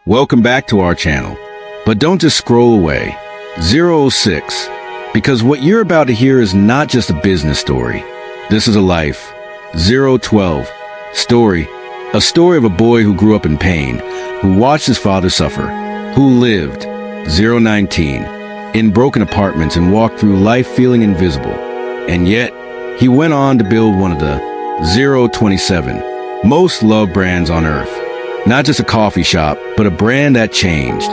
Welcome back to our channel. But don't just scroll away. 006. Because what you're about to hear is not just a business story. This is a life. 012. Story. A story of a boy who grew up in pain, who watched his father suffer, who lived. 019. In broken apartments and walked through life feeling invisible. And yet, he went on to build one of the 027 most loved brands on earth. Not just a coffee shop, but a brand that changed.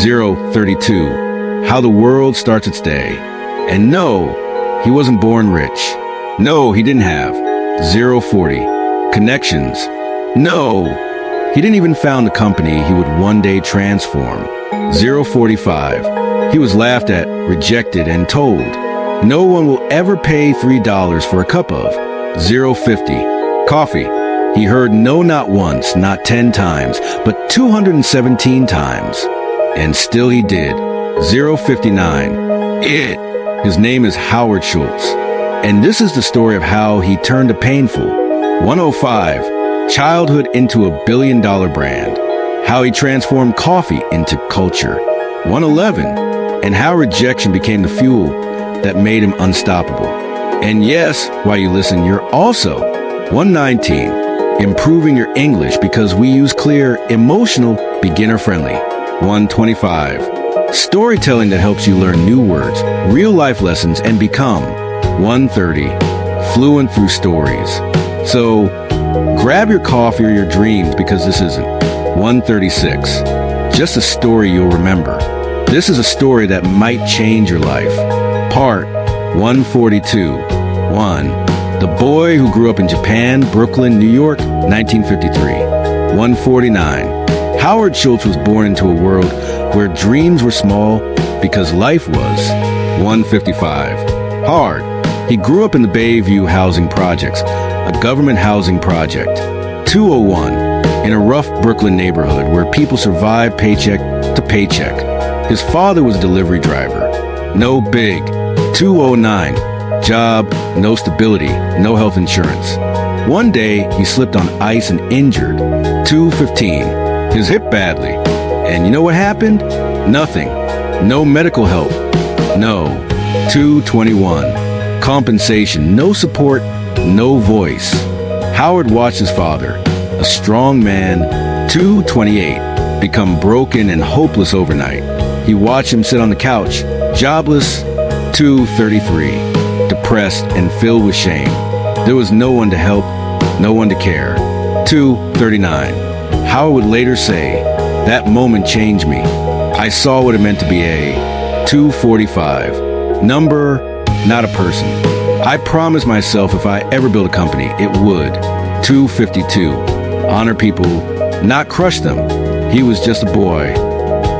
032. How the world starts its day. And no, he wasn't born rich. No, he didn't have. 040. Connections. No, he didn't even found a company he would one day transform. 045. He was laughed at, rejected, and told, no one will ever pay $3 for a cup of. 050. Coffee. He heard no not once, not 10 times, but 217 times. And still he did. 059. His name is Howard Schultz. And this is the story of how he turned a painful 105 childhood into a billion-dollar brand. How he transformed coffee into culture. 111. And how rejection became the fuel that made him unstoppable. And yes, while you listen, you're also 119. Improving your English because we use clear, emotional, beginner-friendly. 125. Storytelling that helps you learn new words, real-life lessons, and become. 130. Fluent through stories. So, grab your coffee or your dreams because this isn't. 136. Just a story you'll remember. This is a story that might change your life. Part 142. 1. The boy who grew up in Japan, Brooklyn, New York, 1953. 149. Howard Schultz was born into a world where dreams were small because life was. 155. Hard. He grew up in the Bayview Housing Projects, a government housing project. 201. In a rough Brooklyn neighborhood where people survived paycheck to paycheck. His father was a delivery driver. No big. 209. Job, no stability, no health insurance. One day, he slipped on ice and injured. 215. His hip badly. And you know what happened? Nothing. No medical help. No. 221. Compensation, no support, no voice. Howard watched his father, a strong man, 228, become broken and hopeless overnight. He watched him sit on the couch, jobless, 233. Depressed and filled with shame. There was no one to help, no one to care. 239. Howard would later say, that moment changed me. I saw what it meant to be a 245. Number, not a person. I promised myself if I ever built a company, it would. 252. Honor people, not crush them. He was just a boy.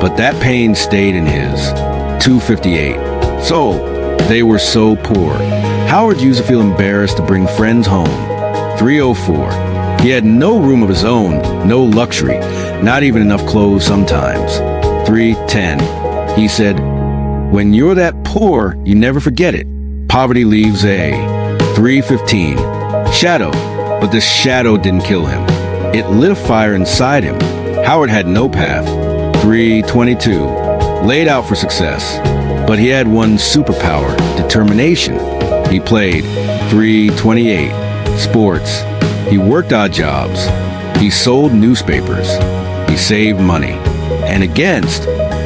But that pain stayed in his. 258. So, they were so poor. Howard used to feel embarrassed to bring friends home. 304. He had no room of his own, no luxury, not even enough clothes sometimes. 310. He said, when you're that poor, you never forget it. Poverty leaves a. 315. Shadow. But this shadow didn't kill him. It lit a fire inside him. Howard had no path. 322. Laid out for success. But he had one superpower, determination. He played. 328. Sports. He worked odd jobs. He sold newspapers. He saved money. And against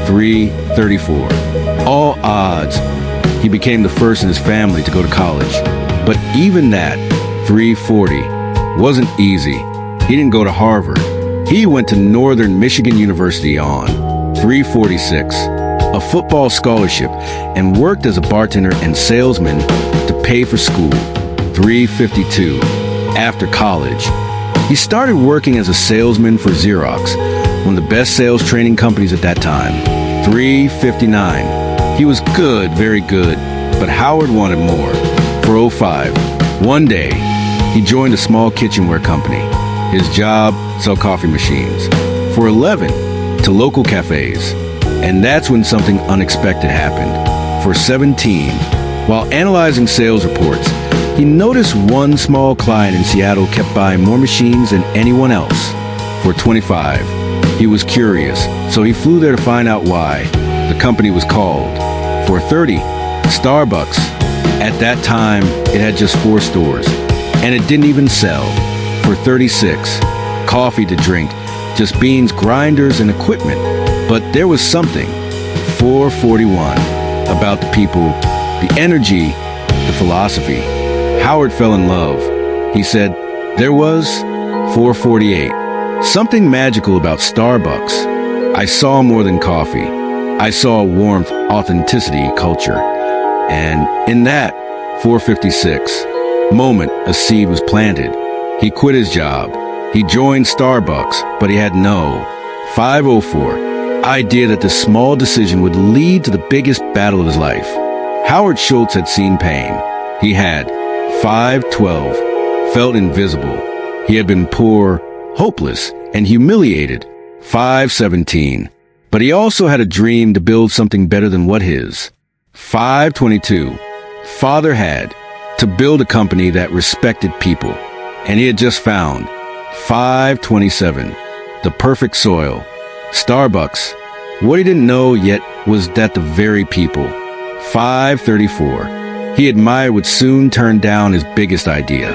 334. All odds, he became the first in his family to go to college. But even that, 340, wasn't easy. He didn't go to Harvard. He went to Northern Michigan University on 346. A football scholarship, and worked as a bartender and salesman to pay for school. 352. After college, he started working as a salesman for Xerox, one of the best sales training companies at that time. 359. He was good, very good, but Howard wanted more. 405. One day, he joined a small kitchenware company. His job, sell coffee machines. 411. To local cafes. And that's when something unexpected happened. For 17, while analyzing sales reports, he noticed one small client in Seattle kept buying more machines than anyone else. For 25, He was curious, so he flew there to find out why. The company was called 430 Starbucks. At that time, it had just 4 stores, and it didn't even sell. For 36, coffee to drink, just beans, grinders, and equipment. But there was something, 441, about the people, the energy, the philosophy. Howard fell in love. He said, there was 448. Something magical about Starbucks. I saw more than coffee. I saw warmth, authenticity, culture. And in that 456 moment, a seed was planted. He quit his job. He joined Starbucks, but he had no 504 idea that this small decision would lead to the biggest battle of his life. Howard Schultz had seen pain. He had 512, felt invisible. He had been poor, hopeless, and humiliated. 517. But he also had a dream to build something better than what his 522 father had, to build a company that respected people. And he had just found 527, the perfect soil. Starbucks. What he didn't know yet was that the very people, 534, he admired would soon turn down his biggest idea.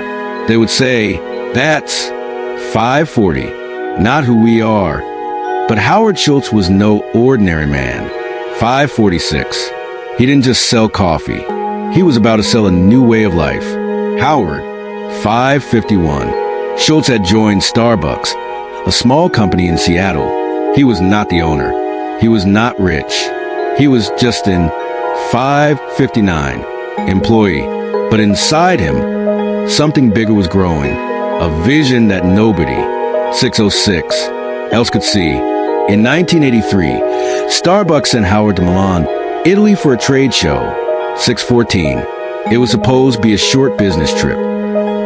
They would say, that's 540, not who we are. But Howard Schultz was no ordinary man. 546. He didn't just sell coffee. He was about to sell a new way of life. Howard. 551. Schultz had joined Starbucks, a small company in Seattle. He was not the owner. He was not rich. He was just an 559 employee. But inside him, something bigger was growing. A vision that nobody, 606, else could see. In 1983, Starbucks sent Howard to Milan, Italy for a trade show. 614. It was supposed to be a short business trip.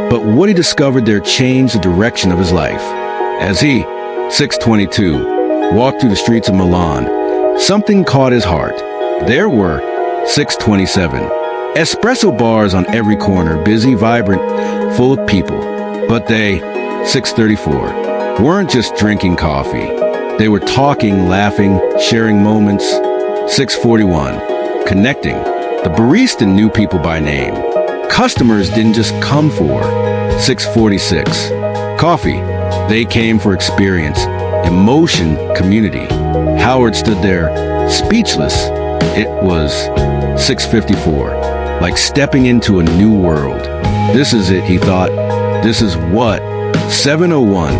But what he discovered there changed the direction of his life. As he, 622, walked through the streets of Milan, something caught his heart. There were 627 espresso bars on every corner, busy, vibrant, full of people. But they, 634, weren't just drinking coffee. They were talking, laughing, sharing moments. 641, connecting. The barista knew people by name. Customers didn't just come for 646 coffee. They came for experience, emotion, community. Howard stood there, speechless. It was 654, like stepping into a new world. This is it, he thought. This is what 701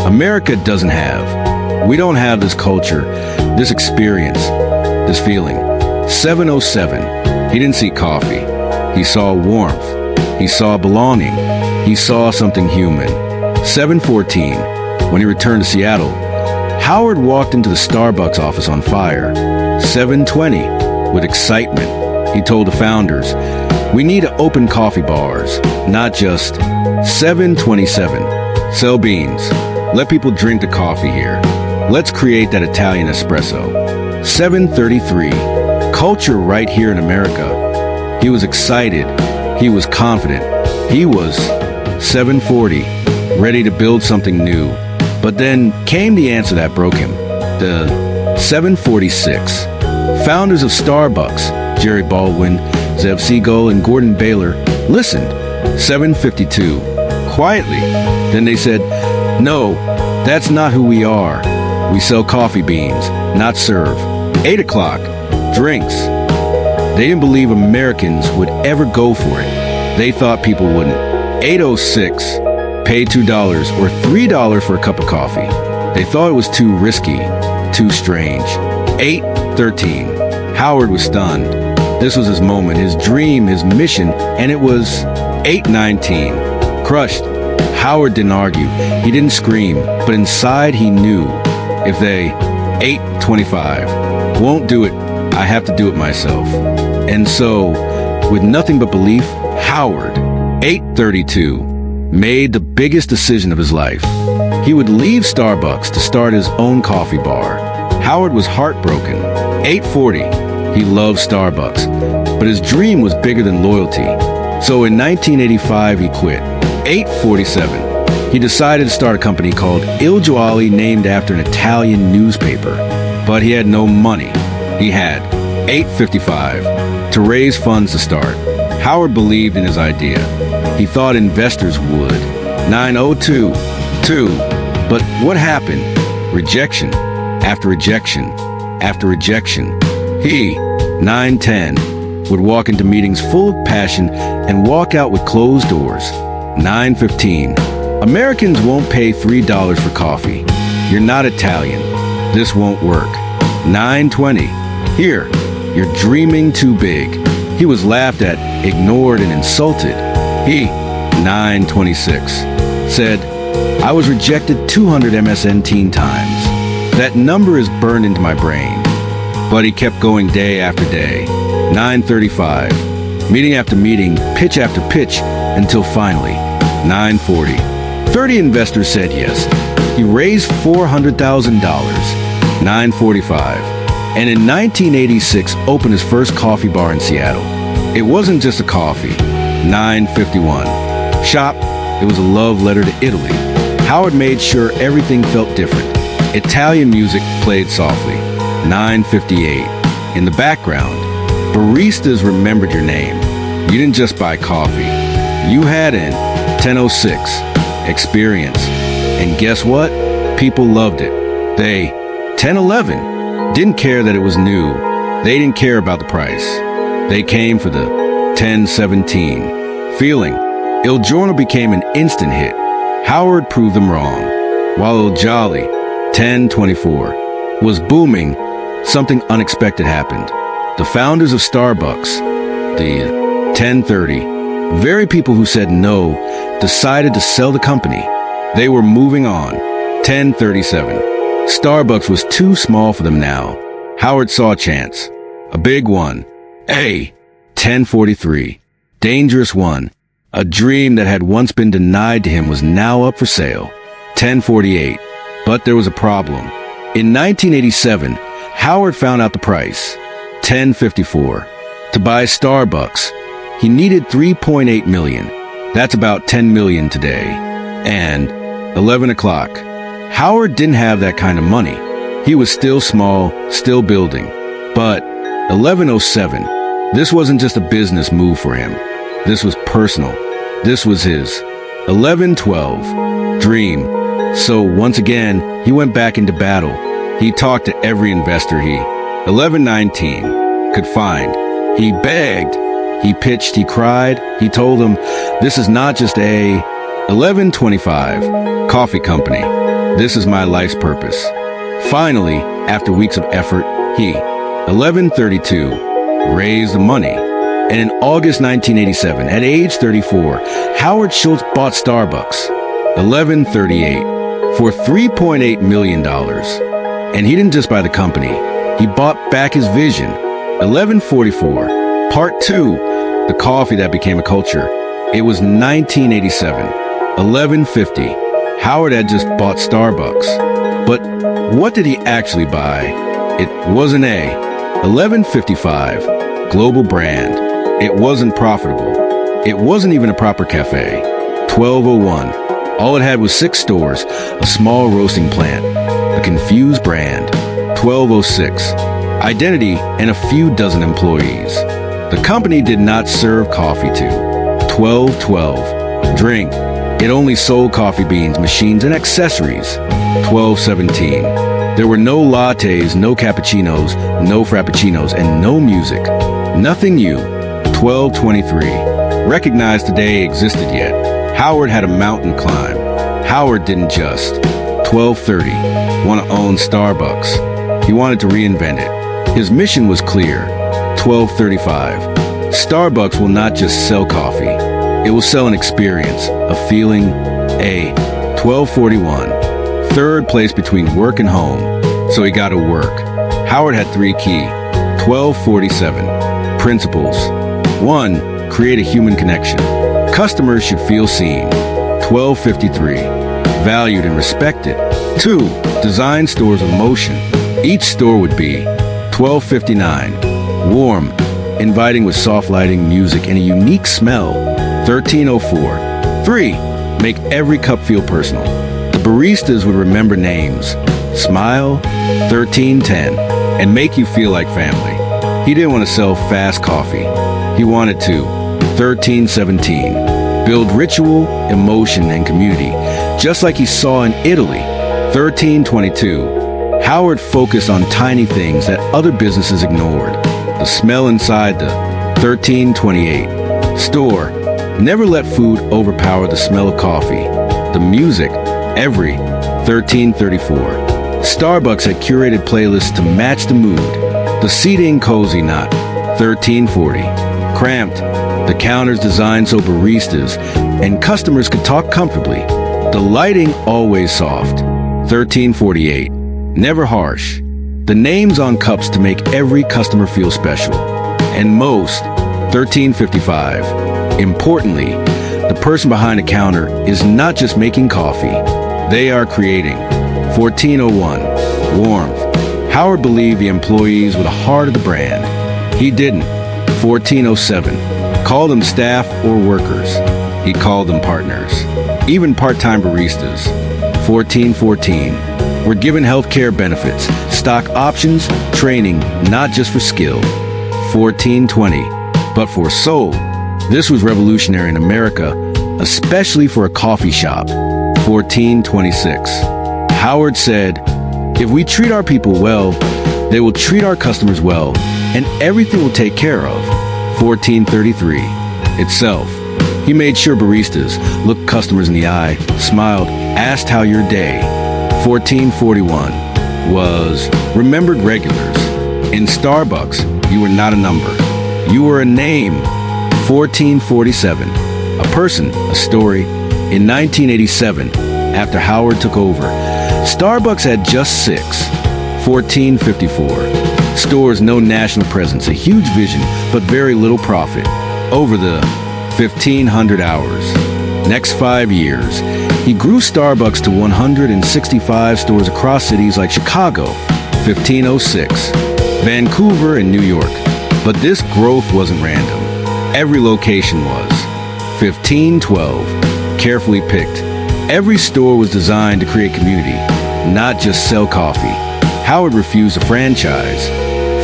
America doesn't have. We don't have this culture, this experience, this feeling. 707, he didn't see coffee. He saw warmth. He saw belonging. He saw something human. 714, when he returned to Seattle, Howard walked into the Starbucks office on fire. 720, with excitement, he told the founders, we need to open coffee bars, not just. 727, sell beans. Let people drink the coffee here. Let's create that Italian espresso. 733, culture right here in America. He was excited. He was confident. He was 740, ready to build something new. But then came the answer that broke him. The 746. Founders of Starbucks, Jerry Baldwin, Zev Segal, and Gordon Baylor, listened. 752. Quietly. Then they said, no, that's not who we are. We sell coffee beans, not serve. 8 o'clock. Drinks. They didn't believe Americans would ever go for it. They thought people wouldn't. 806. Pay $2 or $3 for a cup of coffee. They thought it was too risky, too strange. 813. Howard was stunned. This was his moment, his dream, his mission, and it was 819. Crushed. Howard didn't argue. He didn't scream, but inside he knew. If they 825 won't do it, I have to do it myself. And so, with nothing but belief, Howard, 832, made the biggest decision of his life. He would leave Starbucks to start his own coffee bar. Howard was heartbroken. 840, he loved Starbucks, but his dream was bigger than loyalty. So in 1985, he quit. 847, He decided to start a company called Il Giornale, named after an Italian newspaper. But he had no money. He had $8.55 to raise funds to start. Howard believed in his idea. He thought investors would. $9.02. But what happened? Rejection after rejection after rejection. He, $9.10, would walk into meetings full of passion and walk out with closed doors. $9.15. Americans won't pay $3 for coffee. You're not Italian. This won't work. $9.20. Here, you're dreaming too big. He was laughed at, ignored, and insulted. He, $9.26, said, I was rejected 200 MSN times. That number is burned into my brain. But he kept going day after day. $9.35. Meeting after meeting, pitch after pitch, until finally, $9.40. 30 investors said yes. He raised $400,000. $9.45. And in 1986, opened his first coffee bar in Seattle. It wasn't just a coffee. $9.51. Shop, it was a love letter to Italy. Howard made sure everything felt different. Italian music played softly. $9.58. In the background, baristas remembered your name. You didn't just buy coffee. You had an 10:06 experience. And guess what? People loved it. They, 10:11, didn't care that it was new. They didn't care about the price. They came for the 10:17 feeling. Il Giorno became an instant hit. Howard proved them wrong. While Il Jolly, 10:24, was booming, something unexpected happened. The founders of Starbucks, the 10:30, very people who said no, decided to sell the company. They were moving on. 10:37. Starbucks was too small for them now. Howard saw a chance. A big one. 10:43. Dangerous one. A dream that had once been denied to him was now up for sale. 10:48. But there was a problem. In 1987, Howard found out the price. 10:54. To buy Starbucks, he needed $3.8 million. That's about $10 million today. And 11 o'clock. Howard didn't have that kind of money. He was still small, still building. But 11:07, this wasn't just a business move for him. This was personal. This was his 11:12 dream. So once again, he went back into battle. He talked to every investor he 11:19 could find. He begged, he pitched, he cried. He told them, this is not just a 11:25 coffee company. This is my life's purpose. Finally, after weeks of effort, he 11:32 raised the money. And in August 1987, at age 34, Howard Schultz bought Starbucks. 11:38 for $3.8 million. And he didn't just buy the company. He bought back his vision. 11:44, part 2, the coffee that became a culture. It was 1987. 11:50, Howard had just bought Starbucks. But what did he actually buy? It wasn't a 11:55 global brand. It wasn't profitable. It wasn't even a proper cafe. 12:01. All it had was 6 stores, a small roasting plant, a confused brand. 12:06. Identity and a few dozen employees. The company did not serve coffee to. 12:12. Drink. It only sold coffee beans, machines, and accessories. 12:17. There were no lattes, no cappuccinos, no frappuccinos, and no music. Nothing new. 12:23. Recognized today existed yet. Howard had a mountain climb. Howard didn't just. 12:30. Want to own Starbucks. He wanted to reinvent it. His mission was clear. 12:35. Starbucks will not just sell coffee. It will sell an experience, a feeling, a 12:41. Third place between work and home. So he got to work. Howard had 3 key. 12:47. Principles. 1. Create a human connection. Customers should feel seen. 12:53. Valued and respected. 2. Design stores with motion. Each store would be 12:59. Warm, inviting with soft lighting, music, and a unique smell. 13:04. 3. make every cup feel personal. The baristas would remember names, Smile, 1310, and make you feel like family. He didn't want to sell fast coffee. He wanted to, 1317, build ritual, emotion, and community, just like he saw in Italy, 1322. Howard focused on tiny things that other businesses ignored. The smell inside the 1328 store. Never let food overpower the smell of coffee. The music, every 1334. Starbucks had curated playlists to match the mood. The seating cozy, not 1340. Cramped, the counters designed so baristas and customers could talk comfortably. The lighting always soft, 1348. Never harsh. The names on cups to make every customer feel special. And most, 1355. Importantly, the person behind the counter is not just making coffee. They are creating. 1401. Warmth. Howard believed the employees were the heart of the brand. He didn't. 1407. Call them staff or workers. He called them partners. Even part-time baristas. 1414. Were given healthcare benefits, stock options, training, not just for skill. 1420. But for soul. This was revolutionary in America, especially for a coffee shop. 1426. Howard said, if we treat our people well, they will treat our customers well, and everything will take care of. 1433. Itself. He made sure baristas looked customers in the eye, smiled, asked how your day. 1441 was remembered regulars. In Starbucks, you were not a number. You were a name. 1447. A person, a story. In 1987, after Howard took over, Starbucks had just 6. 1454. Stores, no national presence, a huge vision, but very little profit. Over the 1,500 hours. Next 5 years, he grew Starbucks to 165 stores across cities like Chicago, 1506, Vancouver, and New York. But this growth wasn't random. Every location was. 1512, carefully picked. Every store was designed to create community, not just sell coffee. Howard refused a franchise.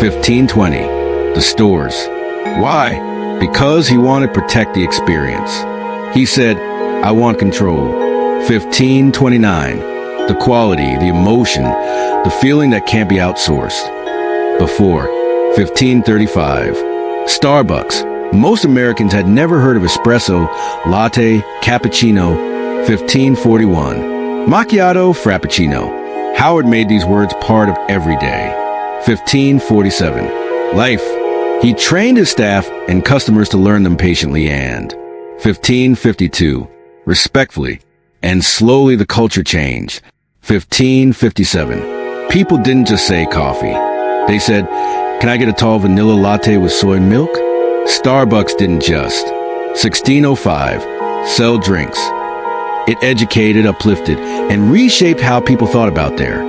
1520, the stores. Why? Because he wanted to protect the experience. He said, I want control. 1529, the quality, the emotion, the feeling that can't be outsourced. Before, 1535, Starbucks. Most Americans had never heard of espresso, latte, cappuccino. 1541, macchiato, frappuccino. Howard made these words part of every day. 1547, life. He trained his staff and customers to learn them patiently and 1552, respectfully, and slowly the culture changed. 1557, people didn't just say coffee. They said, can I get a tall vanilla latte with soy milk? Starbucks didn't just. 1605, sell drinks. It educated, uplifted, and reshaped how people thought about their